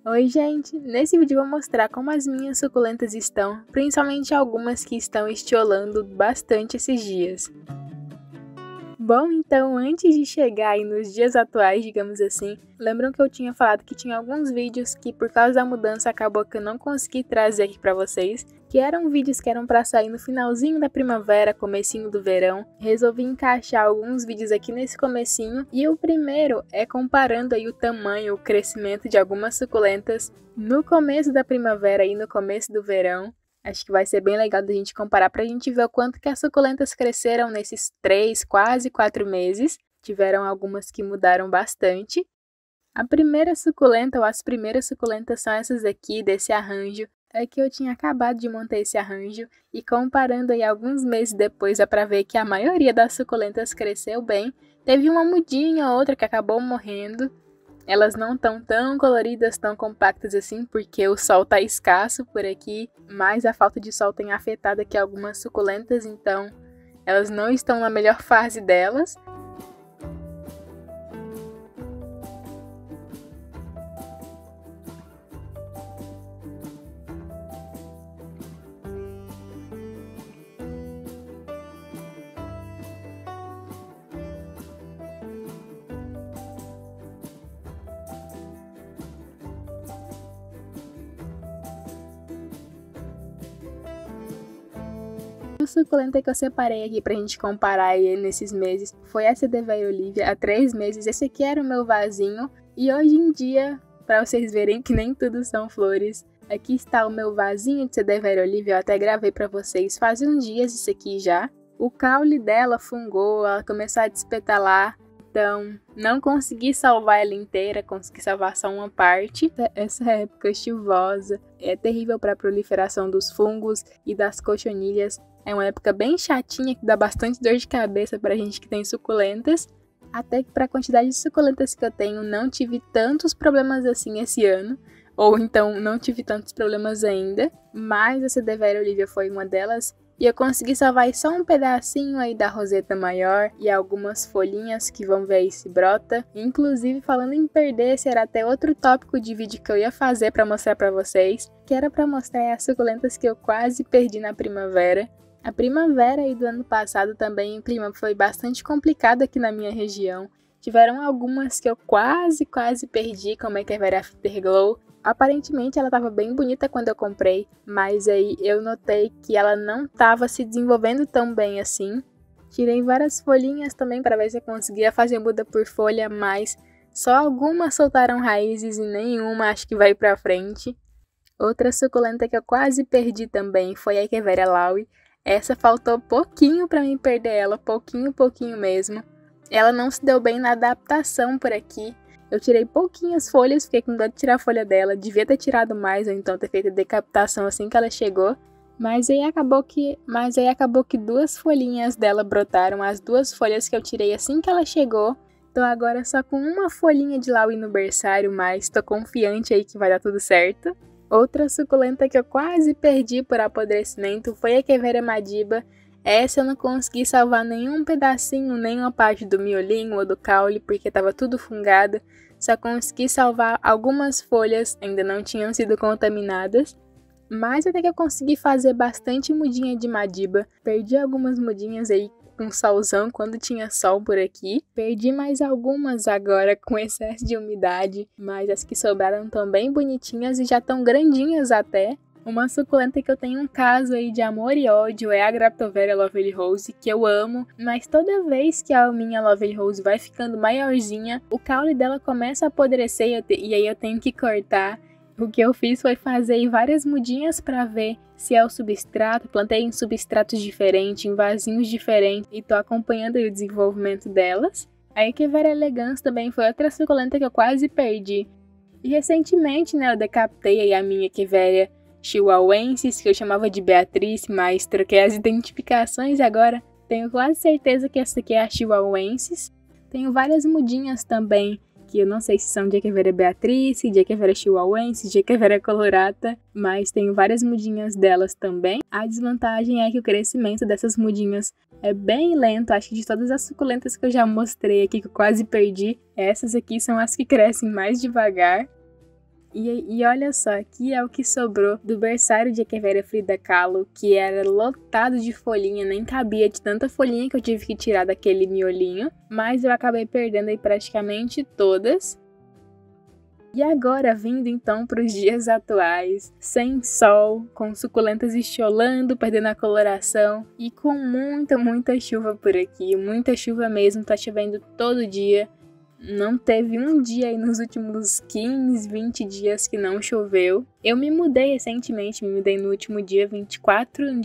Oi gente, nesse vídeo eu vou mostrar como as minhas suculentas estão, principalmente algumas que estão estiolando bastante esses dias. Bom, então antes de chegar aí nos dias atuais, digamos assim, lembram que eu tinha falado que tinha alguns vídeos que por causa da mudança acabou que eu não consegui trazer aqui pra vocês, que eram vídeos que eram pra sair no finalzinho da primavera, comecinho do verão. Resolvi encaixar alguns vídeos aqui nesse comecinho, e o primeiro é comparando aí o tamanho, o crescimento de algumas suculentas no começo da primavera e no começo do verão. Acho que vai ser bem legal da gente comparar pra gente ver o quanto que as suculentas cresceram nesses 3, quase 4 meses. Tiveram algumas que mudaram bastante. A primeira suculenta, ou as primeiras suculentas são essas aqui, desse arranjo. É que eu tinha acabado de montar esse arranjo e comparando aí alguns meses depois dá pra ver que a maioria das suculentas cresceu bem. Teve uma mudinha ou outra que acabou morrendo. Elas não estão tão coloridas, tão compactas assim, porque o sol tá escasso por aqui, mas a falta de sol tem afetado aqui algumas suculentas, então elas não estão na melhor fase delas. A suculenta que eu separei aqui pra gente comparar aí nesses meses foi essa Edeveia Olivia há 3 meses. Esse aqui era o meu vasinho e hoje em dia, pra vocês verem que nem tudo são flores, aqui está o meu vasinho de Edeveia Olivia. Eu até gravei pra vocês faz uns dias isso aqui já. O caule dela fungou, ela começou a despetalar. Então, não consegui salvar ela inteira, consegui salvar só uma parte. Essa época chuvosa é terrível para a proliferação dos fungos e das cochonilhas. É uma época bem chatinha que dá bastante dor de cabeça pra gente que tem suculentas. Até que para a quantidade de suculentas que eu tenho, não tive tantos problemas assim esse ano. Ou então, não tive tantos problemas ainda. Mas essa Edeveia Olivia foi uma delas. E eu consegui salvar só um pedacinho aí da roseta maior e algumas folhinhas que vão ver aí se brota. Inclusive, falando em perder, esse era até outro tópico de vídeo que eu ia fazer para mostrar para vocês, que era para mostrar as suculentas que eu quase perdi na primavera. A primavera aí do ano passado também o clima foi bastante complicado aqui na minha região. Tiveram algumas que eu quase perdi, como é que era a Afterglow. Aparentemente ela estava bem bonita quando eu comprei, mas aí eu notei que ela não estava se desenvolvendo tão bem assim. Tirei várias folhinhas também para ver se eu conseguia fazer muda por folha, mas só algumas soltaram raízes e nenhuma acho que vai para frente. Outra suculenta que eu quase perdi também foi a Echeveria Laui. Essa faltou pouquinho para mim perder ela, pouquinho mesmo. Ela não se deu bem na adaptação por aqui. Eu tirei pouquinhas folhas, fiquei com dó de tirar a folha dela, devia ter tirado mais ou então ter feito a decapitação assim que ela chegou. Mas aí acabou que 2 folhinhas dela brotaram, as 2 folhas que eu tirei assim que ela chegou. Tô agora só com uma folhinha de Laui no berçário, mas tô confiante aí que vai dar tudo certo. Outra suculenta que eu quase perdi por apodrecimento foi a Echeveria Madiba. Essa eu não consegui salvar nenhum pedacinho, nenhuma parte do miolinho ou do caule, porque estava tudo fungado. Só consegui salvar algumas folhas, ainda não tinham sido contaminadas. Mas até que eu consegui fazer bastante mudinha de Madiba. Perdi algumas mudinhas aí com solzão quando tinha sol por aqui. Perdi mais algumas agora com excesso de umidade, mas as que sobraram estão bem bonitinhas e já estão grandinhas até. Uma suculenta que eu tenho um caso aí de amor e ódio é a Graptoveria Lovely Rose, que eu amo, mas toda vez que a minha Lovely Rose vai ficando maiorzinha, o caule dela começa a apodrecer e aí eu tenho que cortar. O que eu fiz foi fazer várias mudinhas para ver se é o substrato, plantei em substratos diferentes, em vasinhos diferentes e tô acompanhando aí o desenvolvimento delas. A Echeveria Elegans também foi outra suculenta que eu quase perdi. E recentemente, né, eu decapitei aí a minha Echeveria Chihuahuensis, que eu chamava de Beatriz, mas troquei as identificações e agora tenho quase certeza que essa aqui é a Chihuahuensis. Tenho várias mudinhas também, que eu não sei se são de Echeveria Beatriz, de Echeveria Chihuahuensis, de Echeveria Colorata, mas tenho várias mudinhas delas também. A desvantagem é que o crescimento dessas mudinhas é bem lento, acho que de todas as suculentas que eu já mostrei aqui, que eu quase perdi, essas aqui são as que crescem mais devagar. E olha só, aqui é o que sobrou do berçário de Echeveria Frida Kahlo, que era lotado de folhinha, nem cabia de tanta folhinha que eu tive que tirar daquele miolinho, mas eu acabei perdendo aí praticamente todas. E agora, vindo então para os dias atuais, sem sol, com suculentas estiolando, perdendo a coloração e com muita chuva por aqui, muita chuva mesmo, tá chovendo todo dia. Não teve um dia aí nos últimos 15, 20 dias que não choveu. Eu me mudei recentemente, me mudei no último dia 24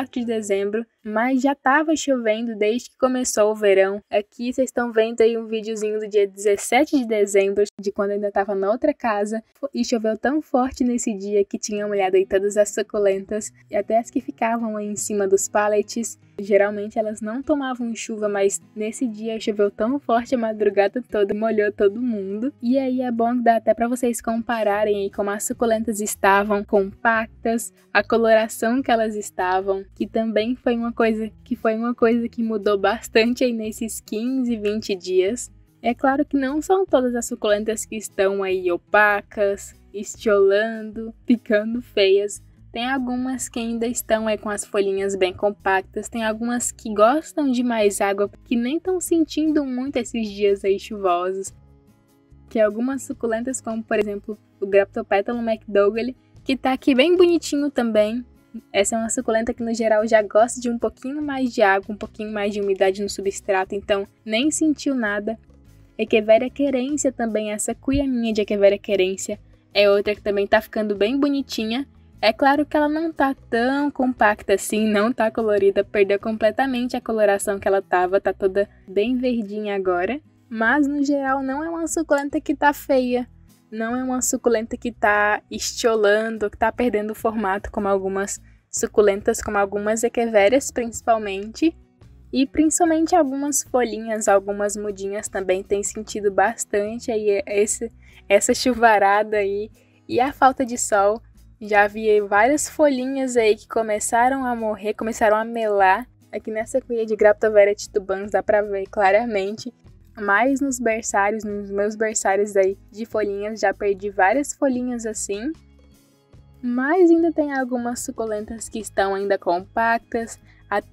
de dezembro, mas já tava chovendo desde que começou o verão. Aqui vocês estão vendo aí um videozinho do dia 17 de dezembro, de quando eu ainda tava na outra casa, e choveu tão forte nesse dia que tinha molhado aí todas as suculentas, e até as que ficavam aí em cima dos pallets. Geralmente elas não tomavam chuva, mas nesse dia choveu tão forte a madrugada toda, molhou todo mundo. E aí é bom que dá até para vocês compararem aí como as suculentas estavam compactas, a coloração que elas estavam, que também foi uma coisa que mudou bastante aí nesses 15, 20 dias. É claro que não são todas as suculentas que estão aí opacas, estiolando, ficando feias. Tem algumas que ainda estão aí com as folhinhas bem compactas, tem algumas que gostam de mais água, que nem estão sentindo muito esses dias aí chuvosos. Que algumas suculentas, como por exemplo o Graptopétalo McDougall, que tá aqui bem bonitinho também. Essa é uma suculenta que no geral já gosta de um pouquinho mais de água, um pouquinho mais de umidade no substrato, então nem sentiu nada. Echeveria querência também, essa cuia minha de Echeveria querência, é outra que também tá ficando bem bonitinha. É claro que ela não tá tão compacta assim, não tá colorida, perdeu completamente a coloração que ela tava, tá toda bem verdinha agora. Mas no geral não é uma suculenta que tá feia, não é uma suculenta que tá estiolando, que tá perdendo o formato como algumas suculentas, como algumas Echeverias principalmente. E principalmente algumas folhinhas, algumas mudinhas também tem sentido bastante aí essa chuvarada aí e a falta de sol. Já vi várias folhinhas aí que começaram a morrer, começaram a melar. Aqui nessa cuia de Graptoveria titubans dá pra ver claramente. Mas nos meus berçários aí de folhinhas, já perdi várias folhinhas assim. Mas ainda tem algumas suculentas que estão ainda compactas.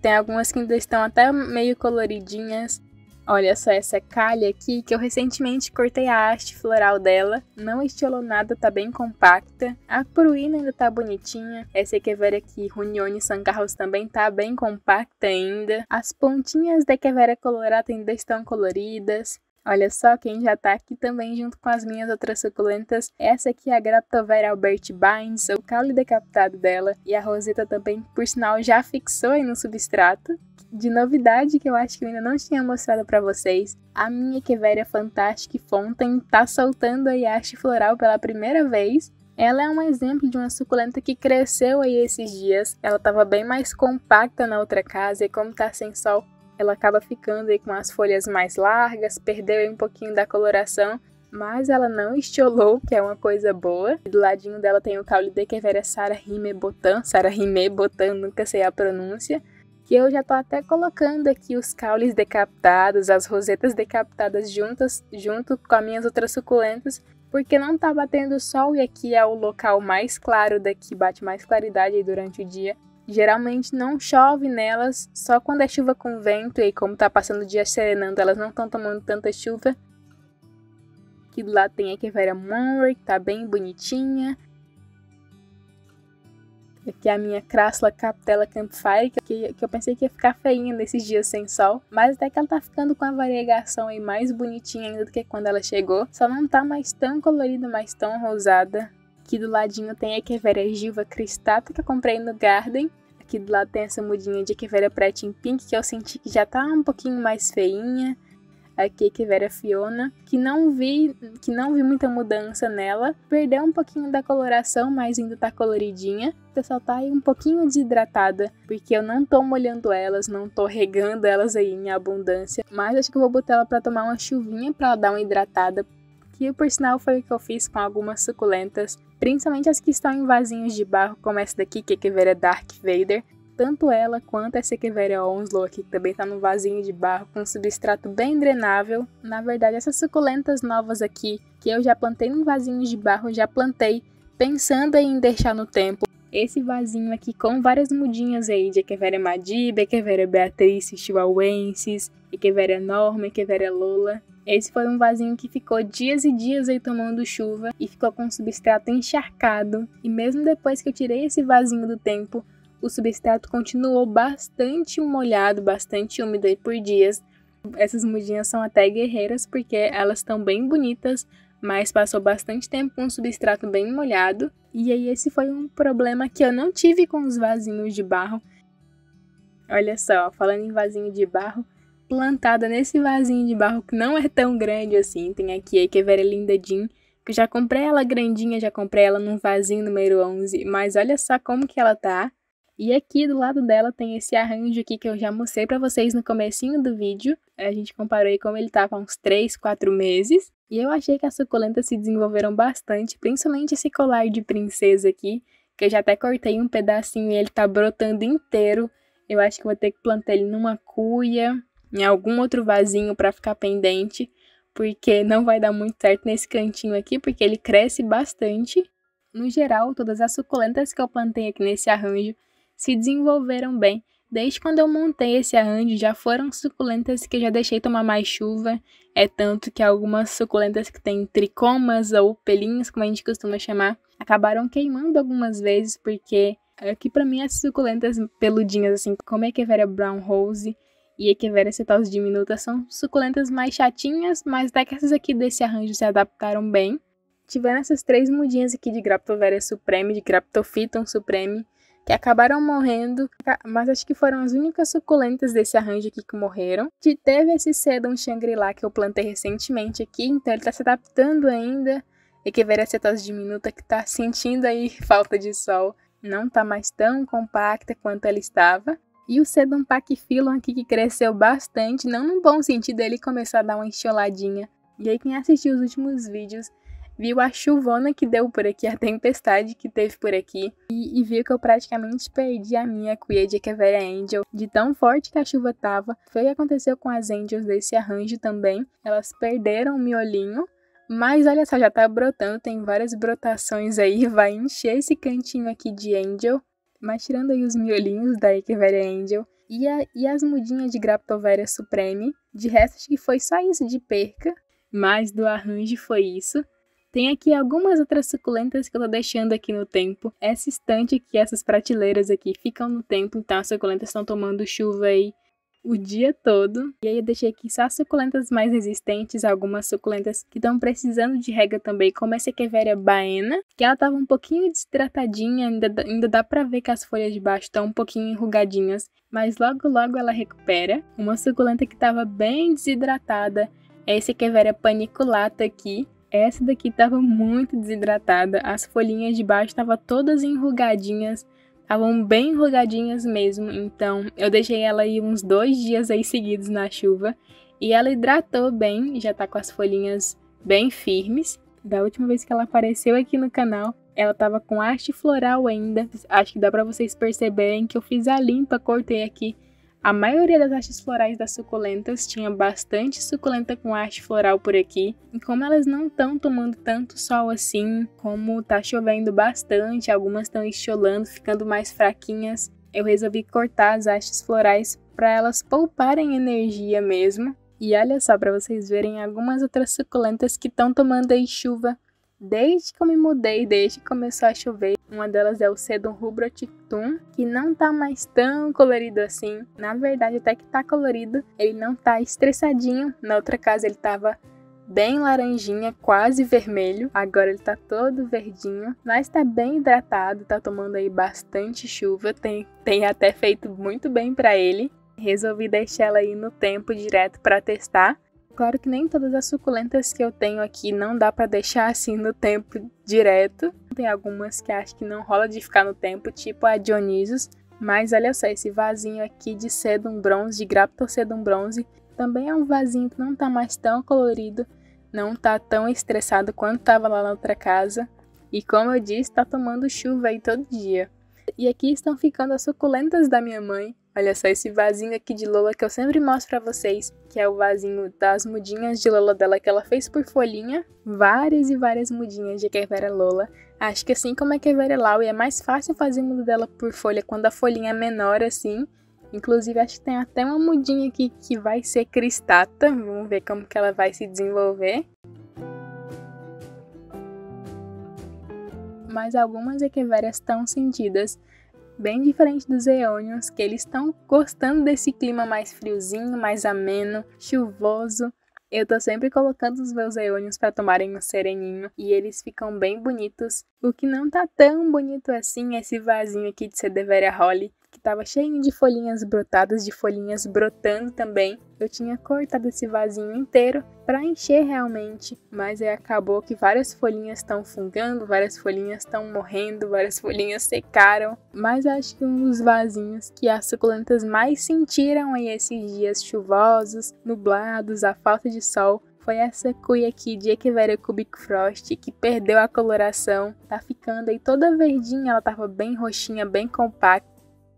Tem algumas que ainda estão até meio coloridinhas. Olha só essa calha aqui, que eu recentemente cortei a haste floral dela. Não estiolou nada, tá bem compacta. A pruína ainda tá bonitinha. Essa Echeveria aqui, Runione San Carlos, também tá bem compacta ainda. As pontinhas da Echeveria colorata ainda estão coloridas. Olha só quem já tá aqui também junto com as minhas outras suculentas. Essa aqui é a Graptoveria Albert Bynes, o caule decapitado dela. E a roseta também, por sinal, já fixou aí no substrato. De novidade que eu acho que eu ainda não tinha mostrado pra vocês, a minha Echeveria Fantastic Fontaine tá soltando aí a haste floral pela primeira vez. Ela é um exemplo de uma suculenta que cresceu aí esses dias. Ela tava bem mais compacta na outra casa e como tá sem sol, ela acaba ficando aí com as folhas mais largas, perdeu aí um pouquinho da coloração, mas ela não estiolou, que é uma coisa boa. E do ladinho dela tem o caule de Echeveria Sarah Rime Botan, nunca sei a pronúncia. Que eu já tô até colocando aqui os caules decapitados, as rosetas decapitadas junto com as minhas outras suculentas, porque não tá batendo sol e aqui é o local mais claro daqui, bate mais claridade aí durante o dia. Geralmente não chove nelas, só quando é chuva com vento e como tá passando o dia serenando, elas não estão tomando tanta chuva. Aqui do lado tem a Echeveria Monroe, que tá bem bonitinha. Aqui é a minha Crassula Capitella Campfire, que eu pensei que ia ficar feinha nesses dias sem sol. Mas até que ela tá ficando com a variegação aí mais bonitinha ainda do que quando ela chegou. Só não tá mais tão colorida, mais tão rosada. Aqui do ladinho tem a Echeveria Gilva Cristata, que eu comprei no Garden. Aqui do lado tem essa mudinha de Echeveria Pretty in Pink, que eu senti que já tá um pouquinho mais feinha. Aqui a Echeveria Fiona, que não vi muita mudança nela. Perdeu um pouquinho da coloração, mas ainda tá coloridinha. O pessoal tá aí um pouquinho desidratada, porque eu não tô molhando elas, não tô regando elas aí em abundância. Mas acho que eu vou botar ela pra tomar uma chuvinha pra ela dar uma hidratada. Que por sinal foi o que eu fiz com algumas suculentas, principalmente as que estão em vasinhos de barro, como essa daqui, que é a Echeveria Dark Vader. tanto ela quanto essa Echeveria Onslow aqui, que também tá no vasinho de barro, com um substrato bem drenável. Na verdade, essas suculentas novas aqui, que eu já plantei num vasinho de barro, já plantei pensando em deixar no tempo. Esse vasinho aqui com várias mudinhas aí de Echeveria Madiba, Echeveria Beatrice chihuahuensis, Echeveria Norma, Echeveria Lola. Esse foi um vasinho que ficou dias e dias aí tomando chuva e ficou com o substrato encharcado. E mesmo depois que eu tirei esse vasinho do tempo, o substrato continuou bastante molhado, bastante úmido aí por dias. Essas mudinhas são até guerreiras porque elas estão bem bonitas, mas passou bastante tempo com o substrato bem molhado. E aí esse foi um problema que eu não tive com os vasinhos de barro. Olha só, falando em vasinho de barro, plantada nesse vasinho de barro que não é tão grande assim. Tem aqui a Echeveria Linda Jean, que eu já comprei ela grandinha, já comprei ela num vasinho número 11, mas olha só como que ela tá. E aqui do lado dela tem esse arranjo aqui que eu já mostrei pra vocês no comecinho do vídeo. A gente comparou aí como ele tava há uns 3, 4 meses. E eu achei que as suculentas se desenvolveram bastante, principalmente esse colar de princesa aqui, que eu já até cortei um pedacinho e ele tá brotando inteiro. Eu acho que vou ter que plantar ele numa cuia, em algum outro vasinho pra ficar pendente, porque não vai dar muito certo nesse cantinho aqui, porque ele cresce bastante. No geral, todas as suculentas que eu plantei aqui nesse arranjo se desenvolveram bem. Desde quando eu montei esse arranjo, já foram suculentas que eu já deixei tomar mais chuva. É tanto que algumas suculentas que têm tricomas ou pelinhos, como a gente costuma chamar, acabaram queimando algumas vezes, porque aqui pra mim as suculentas peludinhas, assim, como a Echeveria Brown Rose e Echeveria Setosa Diminuta, são suculentas mais chatinhas, mas até que essas aqui desse arranjo se adaptaram bem. Tiveram essas 3 mudinhas aqui de Graptoveria Supreme, de Graptophyton Supreme, que acabaram morrendo, mas acho que foram as únicas suculentas desse arranjo aqui que morreram. Teve esse Sedum Shangri-La que eu plantei recentemente aqui, então ele tá se adaptando ainda. Echeveria Setosa Diminuta que tá sentindo aí falta de sol, não tá mais tão compacta quanto ela estava. E o Sedum Pachyphyllum aqui que cresceu bastante, não no bom sentido, ele começou a dar uma enxoladinha. E aí quem assistiu os últimos vídeos viu a chuvona que deu por aqui, a tempestade que teve por aqui, e viu que eu praticamente perdi a minha cuia de Echeveria Angel, de tão forte que a chuva tava. Foi o que aconteceu com as Angels desse arranjo também, elas perderam o miolinho, mas olha só, já tá brotando, tem várias brotações aí, vai encher esse cantinho aqui de Angel, mas tirando aí os miolinhos da Echeveria Angel, e as mudinhas de Graptoveria Supreme, de resto acho que foi só isso de perca, mas do arranjo foi isso. Tem aqui algumas outras suculentas que eu tô deixando aqui no tempo. Essa estante aqui, essas prateleiras aqui ficam no tempo, então as suculentas estão tomando chuva aí o dia todo. E aí eu deixei aqui só as suculentas mais resistentes, algumas suculentas que estão precisando de rega também, como essa Echeveria Baena, que ela tava um pouquinho desidratadinha, ainda dá pra ver que as folhas de baixo estão um pouquinho enrugadinhas, mas logo logo ela recupera. Uma suculenta que tava bem desidratada é essa Echeveria Paniculata aqui. Essa daqui estava muito desidratada, as folhinhas de baixo estavam todas enrugadinhas, estavam bem enrugadinhas mesmo, então eu deixei ela aí uns 2 dias aí seguidos na chuva e ela hidratou bem, já tá com as folhinhas bem firmes. Da última vez que ela apareceu aqui no canal, ela estava com haste floral ainda, acho que dá pra vocês perceberem que eu fiz a limpa, cortei aqui. A maioria das hastes florais das suculentas tinha bastante suculenta com haste floral por aqui. E como elas não estão tomando tanto sol assim, como tá chovendo bastante, algumas estão estiolando, ficando mais fraquinhas, eu resolvi cortar as hastes florais para elas pouparem energia mesmo. E olha só, para vocês verem algumas outras suculentas que estão tomando aí chuva desde que eu me mudei, desde que começou a chover. Uma delas é o Sedum Rubrotictum, que não tá mais tão colorido assim. Na verdade, até que tá colorido, ele não tá estressadinho. Na outra casa ele tava bem laranjinha, quase vermelho. Agora ele tá todo verdinho, mas tá bem hidratado, tá tomando aí bastante chuva. Tem até feito muito bem pra ele. Resolvi deixar ela aí no tempo direto pra testar. Claro que nem todas as suculentas que eu tenho aqui não dá pra deixar assim no tempo direto. Tem algumas que acho que não rola de ficar no tempo, tipo a Dionysus. Mas olha só, esse vasinho aqui de Sedum Bronze, de Graptosedum Bronze, também é um vasinho que não tá mais tão colorido, não tá tão estressado quanto tava lá na outra casa. E como eu disse, tá tomando chuva aí todo dia. E aqui estão ficando as suculentas da minha mãe. Olha só esse vasinho aqui de Lola que eu sempre mostro pra vocês, que é o vasinho das mudinhas de Lola dela que ela fez por folhinha. Várias e várias mudinhas de Echeveria Lola. Acho que assim como a Echeveria Laui é mais fácil fazer muda dela por folha quando a folhinha é menor assim. Inclusive acho que tem até uma mudinha aqui que vai ser cristata. Vamos ver como que ela vai se desenvolver. Mas algumas Echeverias estão sentidas. Bem diferente dos Aeoniums, que eles estão gostando desse clima mais friozinho, mais ameno, chuvoso. Eu tô sempre colocando os meus Aeoniums para tomarem um sereninho e eles ficam bem bonitos. O que não tá tão bonito assim é esse vasinho aqui de Sadeveria Holly, que tava cheio de folhinhas brotadas, de folhinhas brotando também. Eu tinha cortado esse vasinho inteiro para encher realmente, mas aí acabou que várias folhinhas estão fungando, várias folhinhas estão morrendo, várias folhinhas secaram. Mas acho que um dos vasinhos que as suculentas mais sentiram aí esses dias chuvosos, nublados, a falta de sol, foi essa cuia aqui de Echeveria Cubic Frost, que perdeu a coloração, tá ficando aí toda verdinha, ela tava bem roxinha, bem compacta.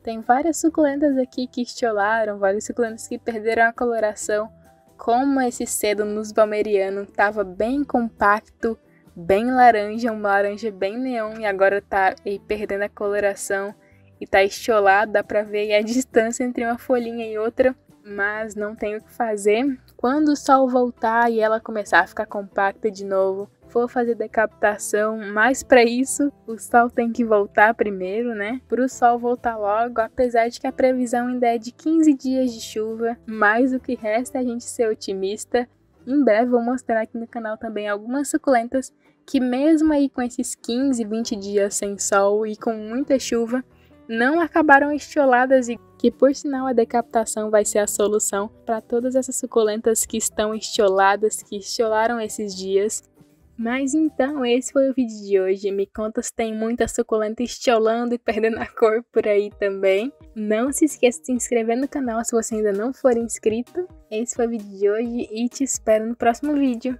Tem várias suculentas aqui que estiolaram, várias suculentas que perderam a coloração, como esse Sedum Balmeriano, tava bem compacto, bem laranja, um laranja bem neon e agora tá aí perdendo a coloração e tá estiolado, dá pra ver aí a distância entre uma folhinha e outra, mas não tem o que fazer. Quando o sol voltar e ela começar a ficar compacta de novo, vou fazer decapitação, mas para isso o sol tem que voltar primeiro, né? Para o sol voltar logo, apesar de que a previsão ainda é de 15 dias de chuva, mas o que resta é a gente ser otimista. Em breve vou mostrar aqui no canal também algumas suculentas que mesmo aí com esses 15, 20 dias sem sol e com muita chuva, não acabaram estioladas e que por sinal a decapitação vai ser a solução para todas essas suculentas que estão estioladas, que estiolaram esses dias. Mas então, esse foi o vídeo de hoje. Me conta se tem muita suculenta estiolando e perdendo a cor por aí também. Não se esqueça de se inscrever no canal se você ainda não for inscrito. Esse foi o vídeo de hoje e te espero no próximo vídeo.